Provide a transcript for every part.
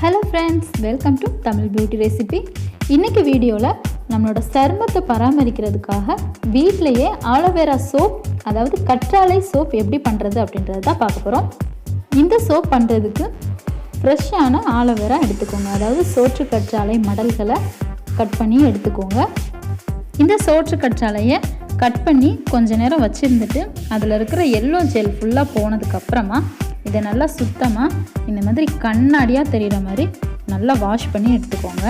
Hello friends, welcome to Taj Beauty Recipe. இன்னைக்கு வீடியோல நம்மளோட சருமத்தை பராமரிக்கிறதுக்காக வீட்லயே ஆலோவேரா சோப் அதாவது கற்றாழை சோப் எப்படி பண்றது அப்படின்றத தான் பார்க்க போறோம். இந்த சோப் பண்றதுக்கு ஃப்ரெஷ்ஷான ஆலோவேரா எடுத்துக்கோங்க. அதாவது சோற்று கற்றாழை மடல்களை கட் பண்ணி எடுத்துக்கோங்க. இந்த சோற்று கற்றாழையை கட் பண்ணி கொஞ்ச நேரம் வச்சிருந்துட்டு அதில் இருக்கிற எல்லோ ஜெல் ஃபுல்லாக போனதுக்கு அப்புறமா இதை நல்லா சுத்தமாக இந்த மாதிரி கண்ணாடியாக தெரிகிற மாதிரி நல்லா வாஷ் பண்ணி எடுத்துக்கோங்க.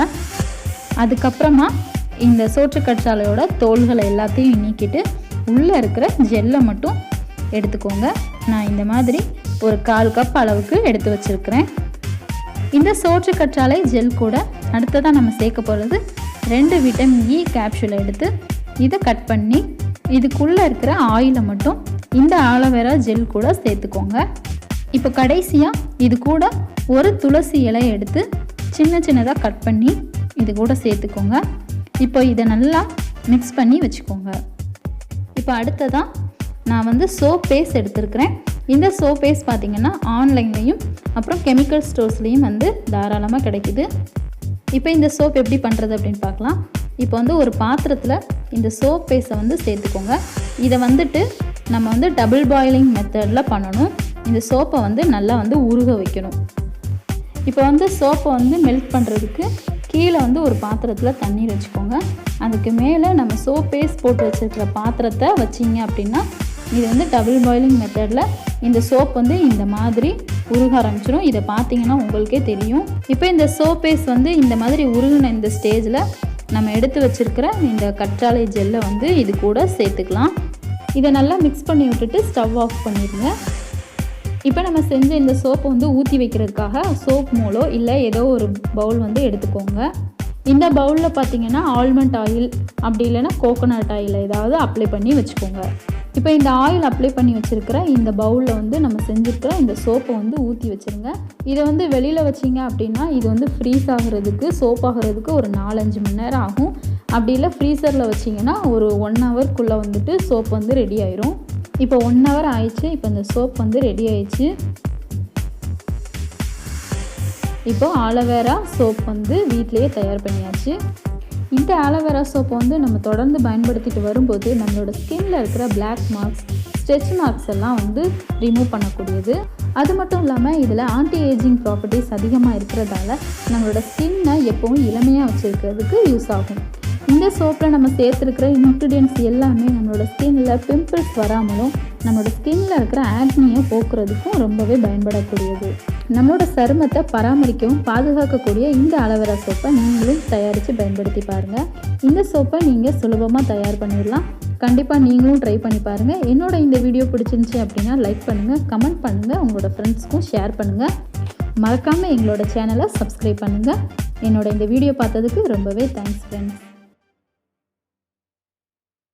அதுக்கப்புறமா இந்த சோற்று கற்றாழையோட தோல்களை எல்லாத்தையும் நீக்கிட்டு உள்ளே இருக்கிற ஜெல்லை மட்டும் எடுத்துக்கோங்க. நான் இந்த மாதிரி ஒரு 1/4 கப் அளவுக்கு எடுத்து வச்சுருக்கிறேன். இந்த சோற்று கற்றாழை ஜெல் கூட அடுத்ததான் நம்ம சேர்க்க போகிறது 2 விட்டமின் இ கேப்சூலை எடுத்து இதை கட் பண்ணி இதுக்குள்ளே இருக்கிற ஆயிலை மட்டும் இந்த ஆலோவேரா ஜெல் கூட சேர்த்துக்கோங்க. இப்போ கடைசியாக இது கூட ஒரு துளசி இலை எடுத்து சின்ன சின்னதாக கட் பண்ணி இது கூட சேர்த்துக்கோங்க. இப்போ இதை நல்லா மிக்ஸ் பண்ணி வச்சுக்கோங்க. இப்போ அடுத்ததாக நான் சோப் பேஸ்ட் எடுத்துருக்கிறேன். இந்த சோப் பேஸ்ட் பார்த்திங்கன்னா ஆன்லைன்லேயும் அப்புறம் கெமிக்கல் ஸ்டோர்ஸ்லேயும் தாராளமாக கிடைக்குது. இப்போ இந்த சோப் எப்படி பண்ணுறது அப்படின்னு பார்க்கலாம். இப்போ ஒரு பாத்திரத்தில் இந்த சோப் பேஸ்ட்டை சேர்த்துக்கோங்க. இதை நம்ம டபுள் பாயிலிங் மெத்தடில் பண்ணணும். இந்த சோப்பை நல்லா உருக வைக்கணும். இப்போ சோப்பை மெல்ட் பண்ணுறதுக்கு கீழே ஒரு பாத்திரத்தில் தண்ணீர் வச்சுக்கோங்க. அதுக்கு மேலே நம்ம சோப் பேஸ்ட் போட்டு வச்சுருக்கிற பாத்திரத்தை வச்சிங்க அப்படின்னா இது டபுள் பாயிலிங் மெத்தடில் இந்த சோப் இந்த மாதிரி உருக ஆரம்பிச்சிடும். இதை பார்த்தீங்கன்னா உங்களுக்கே தெரியும். இப்போ இந்த சோப் பேஸ்ட் இந்த மாதிரி உருகின இந்த ஸ்டேஜில் நம்ம எடுத்து வச்சுருக்கிற இந்த கற்றாழை ஜெல்லை இது கூட சேர்த்துக்கலாம். இதை நல்லா மிக்ஸ் பண்ணி விட்டுட்டு ஸ்டவ் ஆஃப் பண்ணிடுங்க. இப்போ நம்ம செஞ்ச இந்த சோப்பை ஊற்றி வைக்கிறதுக்காக சோப் மூலோ இல்லை ஏதோ ஒரு பவுல் எடுத்துக்கோங்க. இந்த பவுலில் பார்த்தீங்கன்னா ஆல்மண்ட் ஆயில் அப்படி இல்லைன்னா கோகோனட் ஆயில் ஏதாவது அப்ளை பண்ணி வச்சுக்கோங்க. இப்போ இந்த ஆயில் அப்ளை பண்ணி வச்சுருக்கிற இந்த பவுலில் நம்ம செஞ்சுருக்கிற இந்த சோப்பை ஊற்றி வச்சுருங்க. இதை வெளியில் வச்சிங்க அப்படின்னா இது ஃப்ரீஸ் ஆகிறதுக்கு சோப் ஆகிறதுக்கு ஒரு 4-5 மணி நேரம் ஆகும். அப்படி இல்லை ஃப்ரீசரில் வச்சிங்கன்னா ஒரு 1 ஹவர்க்குள்ளே சோப் ரெடி ஆயிரும். இப்போ 1 ஹவர் ஆயிடுச்சு. இப்போ இந்த சோப் ரெடி ஆயிடுச்சு. இப்போ ஆலோவேரா சோப் வீட்டிலையே தயார் பண்ணியாச்சு. இந்த ஆலோவேரா சோப்பை நம்ம தொடர்ந்து பயன்படுத்திட்டு வரும்போது நம்மளோட ஸ்கின்ல இருக்கிற பிளாக் மார்க்ஸ் ஸ்ட்ரெச் மார்க்ஸ் எல்லாம் ரிமூவ் பண்ணக்கூடியது. அது மட்டும் இல்லாமல் இதில் ஆன்டி ஏஜிங் ப்ராப்பர்ட்டிஸ் அதிகமாக இருக்கிறதால நம்மளோட ஸ்கின்னை எப்போவும் இளமையாக வச்சுருக்கிறதுக்கு யூஸ் ஆகும். இந்த சோப்பில் நம்ம சேர்த்துருக்கிற இன்க்ரீடியன்ட்ஸ் எல்லாமே நம்மளோட ஸ்கின்னில் பிம்பிள்ஸ் வராமலும் நம்மளோட ஸ்கின்னில் இருக்கிற ஆக்னியை போக்குறதுக்கும் ரொம்பவே பயன்படக்கூடியது. நம்மளோட சருமத்தை பராமரிக்கவும் பாதுகாக்கக்கூடிய இந்த ஆலோவேரா சோப்பை நீங்களும் தயாரித்து பயன்படுத்தி பாருங்கள். இந்த சோப்பை நீங்கள் சுலபமாக தயார் பண்ணிடலாம். கண்டிப்பாக நீங்களும் ட்ரை பண்ணி பாருங்கள். என்னோட இந்த வீடியோ பிடிச்சிருந்துச்சி அப்படின்னா லைக் பண்ணுங்கள், கமெண்ட் பண்ணுங்கள், உங்களோட ஃப்ரெண்ட்ஸ்க்கும் ஷேர் பண்ணுங்கள். மறக்காமல் எங்களோட சேனலை சப்ஸ்கிரைப் பண்ணுங்கள். என்னோட இந்த வீடியோ பார்த்ததுக்கு ரொம்பவே தேங்க்ஸ் ஃப்ரெண்ட்ஸ்.